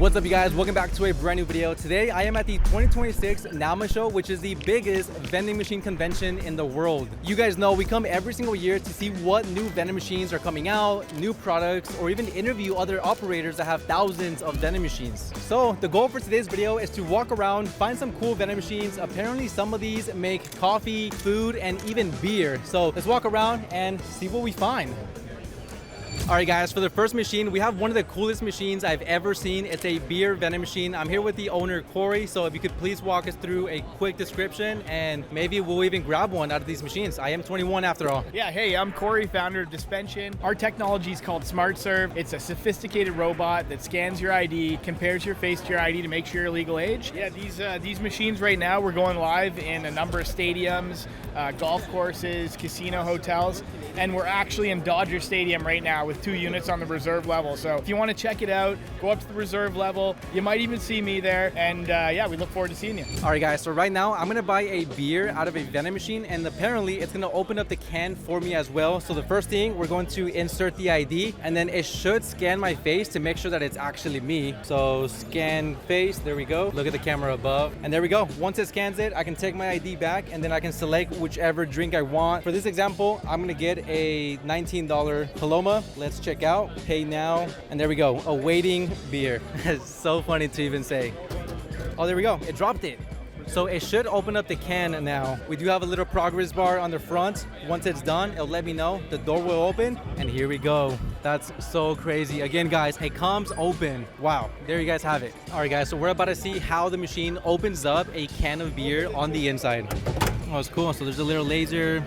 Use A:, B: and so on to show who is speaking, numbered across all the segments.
A: What's up, you guys? Welcome back to a brand new video. Today I am at the 2026 NAMA show, which is the biggest vending machine convention in the world. You guys know we come every single year to see what new vending machines are coming out, new products, or even interview other operators that have thousands of vending machines. So the goal for today's video is to walk around, find some cool vending machines. Apparently some of these make coffee, food, and even beer. So let's walk around and see what we find. All right, guys, for the first machine, we have one of the coolest machines I've ever seen. It's a beer vending machine. I'm here with the owner, Corey. So if you could please walk us through a quick description and maybe we'll even grab one out of these machines. I am 21 after all.
B: Yeah, hey, I'm Corey, founder of Dispension. Our technology is called Smart Serve. It's a sophisticated robot that scans your ID, compares your face to your ID to make sure you're legal age. Yeah, these machines right now, we're going live in a number of stadiums, golf courses, casino hotels, and we're actually in Dodger Stadium right now with 2 units on the reserve level. So if you want to check it out, go up to the reserve level. You might even see me there. And yeah, we look forward to seeing you.
A: All right, guys. So right now I'm going to buy a beer out of a vending machine, and apparently it's going to open up the can for me as well. So the first thing, we're going to insert the ID, and then it should scan my face to make sure that it's actually me. So scan face. There we go. Look at the camera above. And there we go. Once it scans it, I can take my ID back, and then I can select whichever drink I want. For this example, I'm going to get a $19 Paloma. Let's check out, pay now, and there we go, awaiting beer. It's so funny to even say. Oh, there we go, it dropped it. So it should open up the can now. We do have a little progress bar on the front. Once it's done, it'll let me know. The door will open, and here we go. That's so crazy. Again, guys, it comes open. Wow, there you guys have it. All right, guys, so we're about to see how the machine opens up a can of beer on the inside. Oh, it's cool. So there's a little laser.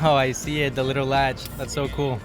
A: Oh, I see it, the little latch. That's so cool.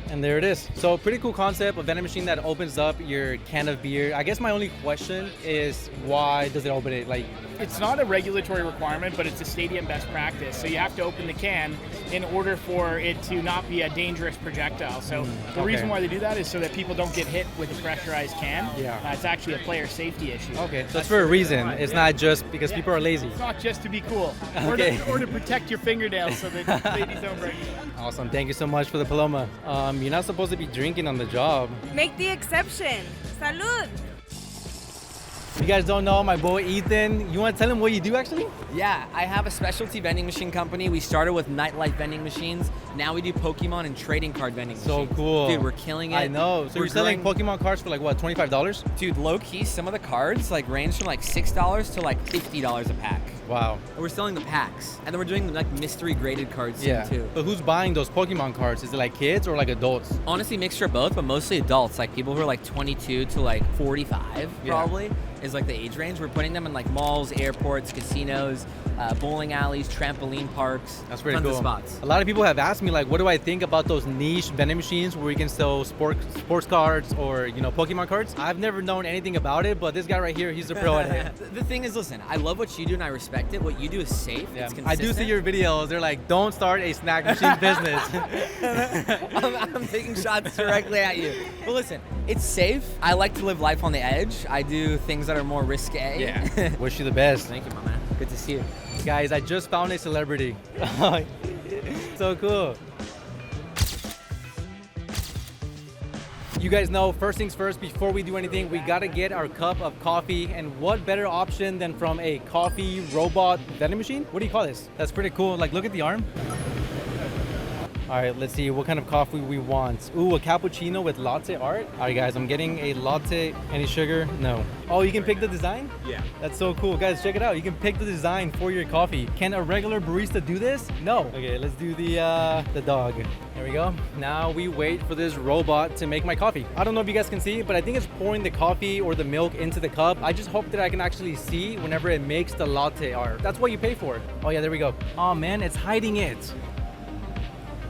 A: And there it is. So pretty cool concept, a vending machine that opens up your can of beer. I guess my only question is, why does it open it? Like,
B: it's not a regulatory requirement, but it's a stadium best practice. So you have to open the can in order for it to not be a dangerous projectile. So the reason why they do that is so that people don't get hit with a pressurized can.
A: Yeah.
B: It's actually a player safety issue.
A: Okay, so it's for a reason. It's not just because people are lazy.
B: It's not just to be cool.
A: Okay.
B: Or to protect your fingernails so that ladies don't break it.
A: Awesome, thank you so much for the Paloma. You're not supposed to be drinking on the job.
C: Make the exception. Salud.
A: If you guys don't know, my boy Ethan, you want to tell him what you do actually?
D: Yeah, I have a specialty vending machine company. We started with nightlife vending machines. Now we do Pokemon and trading card vending machines.
A: So cool.
D: Dude, we're killing it.
A: I know. So you're selling Pokemon cards for like what, $25?
D: Dude, low key, some of the cards like range from like $6 to like $50 a pack.
A: Wow.
D: And we're selling the packs. And then we're doing like mystery graded cards too.
A: But who's buying those Pokemon cards? Is it like kids or like adults?
D: Honestly, mixture of both, but mostly adults. Like people who are like 22 to like 45 probably is like the age range. We're putting them in like malls, airports, casinos, bowling alleys, trampoline parks.
A: That's pretty
D: tons
A: cool.
D: of spots.
A: A lot of people have asked me like, what do I think about those niche vending machines where you can sell sports cards or, you know, Pokemon cards? I've never known anything about it, but this guy right here, he's a pro at it.
D: The thing is, listen, I love what you do and I respect it. What you do is safe.
A: Yeah.
D: It's consistent.
A: I do see your videos. They're like, don't start a snack machine business.
D: I'm taking shots directly at you. But listen, it's safe. I like to live life on the edge. I do things that are more risque.
A: Yeah. Wish you the best.
D: Thank you, my man. Good to see you.
A: Guys, I just found a celebrity. So cool. You guys know, first things first, before we do anything, we gotta get our cup of coffee. And what better option than from a coffee robot vending machine? What do you call this? That's pretty cool. Like, look at the arm. All right, let's see what kind of coffee we want. Ooh, a cappuccino with latte art. All right, guys, I'm getting a latte. Any sugar? No. Oh, you can pick the design?
B: Yeah.
A: That's so cool. Guys, check it out. You can pick the design for your coffee. Can a regular barista do this? No. Okay, let's do the dog. There we go. Now we wait for this robot to make my coffee. I don't know if you guys can see, but I think it's pouring the coffee or the milk into the cup. I just hope that I can actually see whenever it makes the latte art. That's what you pay for. Oh yeah, there we go. Oh man, it's hiding it.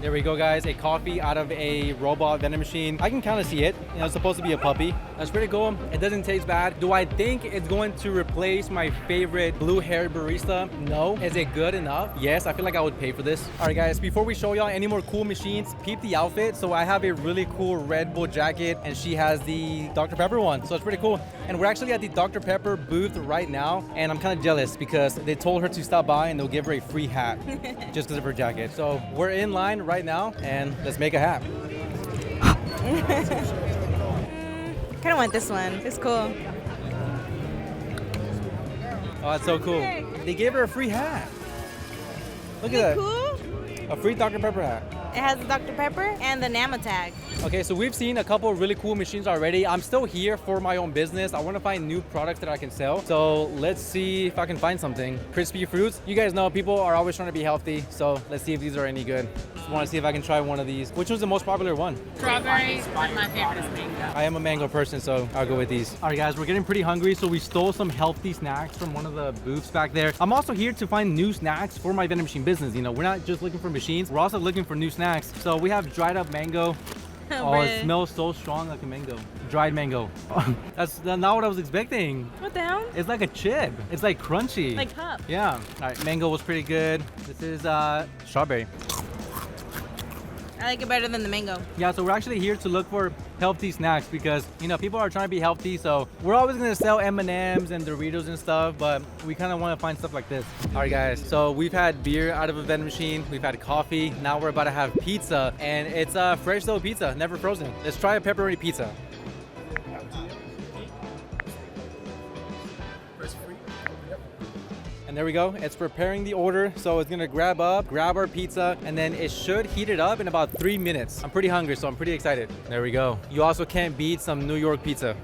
A: There we go, guys. A coffee out of a robot vending machine. I can kind of see it. You know, it's supposed to be a puppy. That's pretty cool. It doesn't taste bad. Do I think it's going to replace my favorite blue-haired barista? No. Is it good enough? Yes, I feel like I would pay for this. All right, guys, before we show y'all any more cool machines, peep the outfit. So I have a really cool Red Bull jacket, and she has the Dr. Pepper one. So it's pretty cool. And we're actually at the Dr. Pepper booth right now, and I'm kind of jealous because they told her to stop by and they'll give her a free hat just because of her jacket. So we're in line right now, and let's make a hat.
C: Kind of want this one. It's cool.
A: Oh, that's so cool. They gave her a free hat. Look at that.
C: Cool.
A: A free Dr. Pepper hat.
C: It has the Dr. Pepper and the Nama tag.
A: Okay, so we've seen a couple of really cool machines already. I'm still here for my own business. I want to find new products that I can sell. So let's see if I can find something. Crispy fruits. You guys know people are always trying to be healthy. So let's see if these are any good. Just want to see if I can try one of these. Which was the most popular one?
E: Strawberry, but my favorite is mango.
A: I am a mango person, so I'll go with these. All right, guys, we're getting pretty hungry, so we stole some healthy snacks from one of the booths back there. I'm also here to find new snacks for my vending machine business. You know, we're not just looking for machines. We're also looking for new snacks. So we have dried up mango. Oh, it smells so strong like a mango. Dried mango. That's not what I was expecting.
C: What the hell?
A: It's like a chip. It's like crunchy.
C: Like cup.
A: Yeah. All right, mango was pretty good. This is strawberry.
C: I like it better than the mango.
A: Yeah, so we're actually here to look for healthy snacks because, you know, people are trying to be healthy. So we're always going to sell M&Ms and Doritos and stuff, but we kind of want to find stuff like this. All right, guys. So we've had beer out of a vending machine. We've had coffee. Now we're about to have pizza, and it's a fresh dough pizza, never frozen. Let's try a pepperoni pizza. And there we go. It's preparing the order. So it's gonna grab our pizza, and then it should heat it up in about 3 minutes. I'm pretty hungry, so I'm pretty excited. There we go. You also can't beat some New York pizza.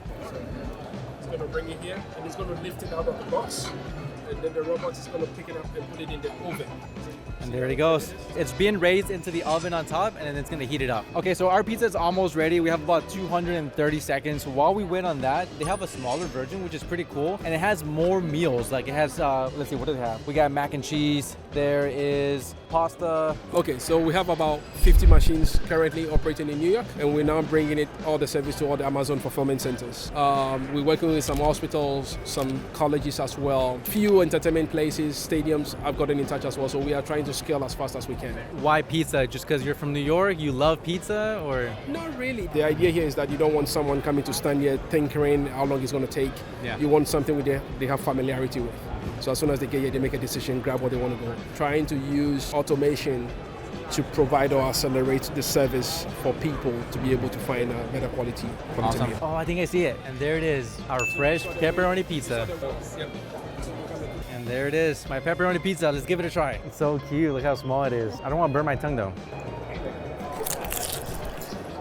F: It's gonna bring it here, and it's gonna lift it out of the box, and then the robot is gonna pick it up and put it in the oven.
A: And there it goes. It's being raised into the oven on top, and then it's gonna heat it up. Okay, so our pizza is almost ready. We have about 230 seconds. While we wait on that, they have a smaller version, which is pretty cool. And it has more meals. Like it has, let's see, what does it have? We got mac and cheese. There is pasta.
F: Okay, so we have about 50 machines currently operating in New York, and we're now bringing all the service to all the Amazon fulfillment centers. We're working with some hospitals, some colleges as well, few entertainment places, stadiums. I've gotten in touch as well, so we are trying to scale as fast as we can.
A: Why pizza? Just because you're from New York? You love pizza, or?
F: Not really. The idea here is that you don't want someone coming to stand here tinkering how long it's going to take.
A: Yeah.
F: You want something they have familiarity with. So as soon as they get here, they make a decision, grab what they want to go. Trying to use automation to provide or accelerate the service for people to be able to find a better quality from
A: Awesome.
F: here.
A: Oh, I think I see it. And there it is, our fresh pepperoni pizza. And there it is, my pepperoni pizza. Let's give it a try. It's so cute. Look how small it is. I don't want to burn my tongue though.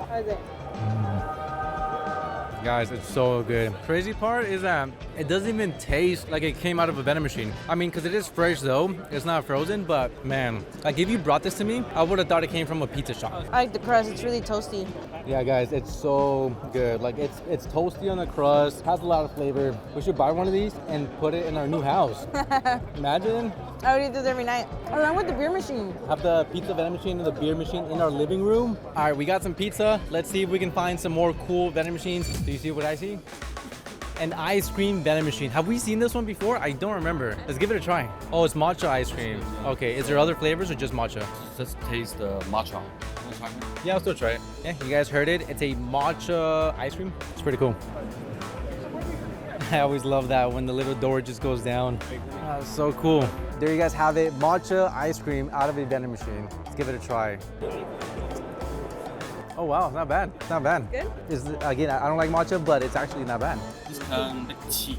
C: How is it?
A: Guys, it's so good. Crazy part is that it doesn't even taste like it came out of a vending machine. I mean, because it is fresh though, it's not frozen, but man, like if you brought this to me, I would have thought it came from a pizza shop.
C: I like the crust. It's really toasty.
A: Yeah, guys, it's so good. Like it's toasty on the crust, has a lot of flavor. We should buy one of these and put it in our new house. Imagine.
C: I would eat this every night. Along with the beer machine.
A: Have the pizza vending machine and the beer machine in our living room. All right, we got some pizza. Let's see if we can find some more cool vending machines. Do you see what I see? An ice cream vending machine. Have we seen this one before? I don't remember. Let's give it a try. Oh, it's matcha ice cream. Okay, is there other flavors or just matcha?
G: Just taste the matcha.
A: Yeah, I'll still try it. Yeah, you guys heard it. It's a matcha ice cream. It's pretty cool. I always love that when the little door just goes down. Oh, so cool. There you guys have it. Matcha ice cream out of a vending machine. Let's give it a try. Oh wow, it's not bad. It's not bad.
C: Good?
A: Again, I don't like matcha, but it's actually not bad.
G: This can make tea.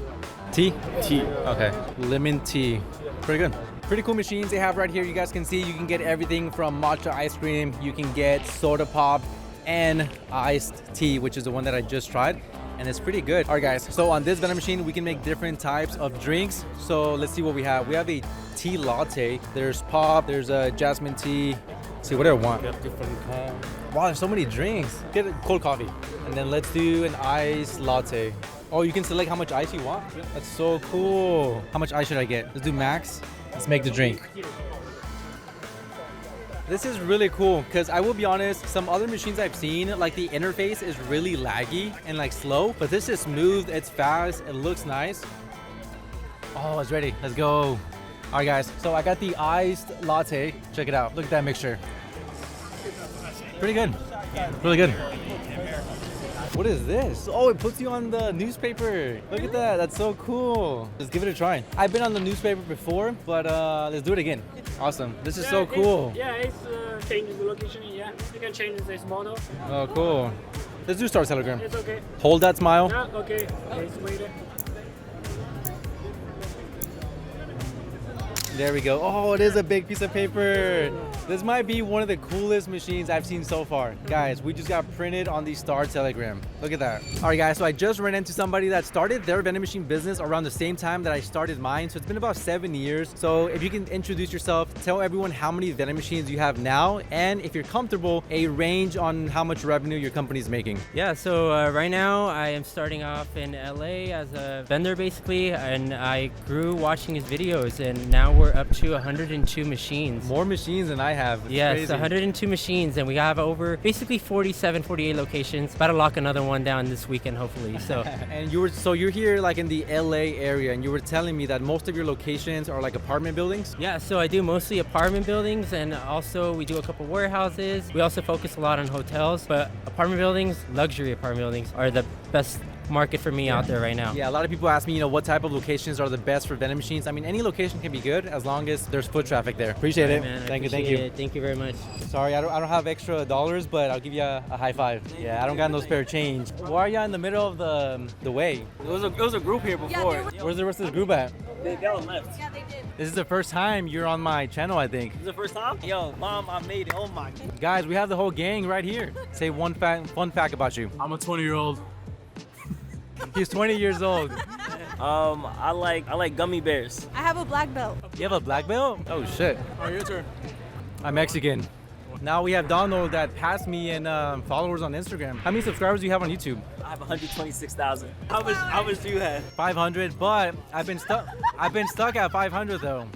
A: Tea?
G: Tea.
A: Okay. Lemon tea. Pretty good. Pretty cool machines they have right here. You guys can see you can get everything from matcha ice cream. You can get soda pop and iced tea, which is the one that I just tried. And it's pretty good. All right, guys. So on this vending machine, we can make different types of drinks. So let's see what we have. We have a tea latte. There's pop. There's a jasmine tea. Let's see, what do I want? Wow, there's so many drinks. Get a cold coffee. And then let's do an iced latte. Oh, you can select how much ice you want? That's so cool. How much ice should I get? Let's do max. Let's make the drink. This is really cool because I will be honest, some other machines I've seen, like the interface is really laggy and like slow, but this is smooth, it's fast, it looks nice. Oh, it's ready. Let's go. All right, guys. So I got the iced latte. Check it out. Look at that mixture. Pretty good. Really good. What is this? Oh, it puts you on the newspaper. Look at that. That's so cool. Let's give it a try. I've been on the newspaper before, but let's do it again. Awesome. This is so cool.
H: It's changing the location. Yeah, you can change this model.
A: Oh, cool. Let's do Star Telegram.
H: It's okay.
A: Hold that smile.
H: Yeah, okay. Let's wait it.
A: There we go. Oh, it is a big piece of paper. This might be one of the coolest machines I've seen so far. Guys, we just got printed on the Star Telegram. Look at that. All right, guys, so I just ran into somebody that started their vending machine business around the same time that I started mine. So it's been about 7 years. So if you can introduce yourself, tell everyone how many vending machines you have now, and if you're comfortable, a range on how much revenue your company is making.
I: Yeah, so right now I am starting off in LA as a vendor basically, and I grew watching his videos, and now we're up to 102 machines.
A: More machines than I have. It's
I: Yes,
A: crazy.
I: 102 machines, and we have over basically 47, 48 locations. About to lock another one down this weekend, hopefully. So
A: And you're here like in the LA area, and you were telling me that most of your locations are like apartment buildings.
I: yeah, so I do mostly apartment buildings, and also we do a couple warehouses. We also focus a lot on hotels, but apartment buildings, luxury apartment buildings, are the best market for me out there right now.
A: Yeah, a lot of people ask me, what type of locations are the best for vending machines. I mean, any location can be good as long as there's foot traffic there. Appreciate it.
I: Man, I
A: Thank you.
I: appreciate it. Thank you very much.
A: Sorry, I don't have extra dollars, but I'll give you a high five. Yeah, I don't got no spare change. Why are you in the middle of the way?
G: It was a group here before.
A: Where's the rest of the group at?
G: They all left.
C: Yeah, they did.
A: This is the first time you're on my channel, I think.
G: This is the first time? Yo, mom, I made it. Oh my.
A: Guys, we have the whole gang right here. Say one fun fact about you.
J: I'm a 20-year-old.
A: He's 20 years old.
G: I like gummy bears.
C: I have a black belt.
A: You have a black belt? Oh shit.
J: All right, your turn.
A: I'm Mexican. Now we have Donald that passed me in followers on Instagram. How many subscribers do you have on YouTube?
G: I have 126,000. How much do you have?
A: 500, but I've been stuck at 500 though.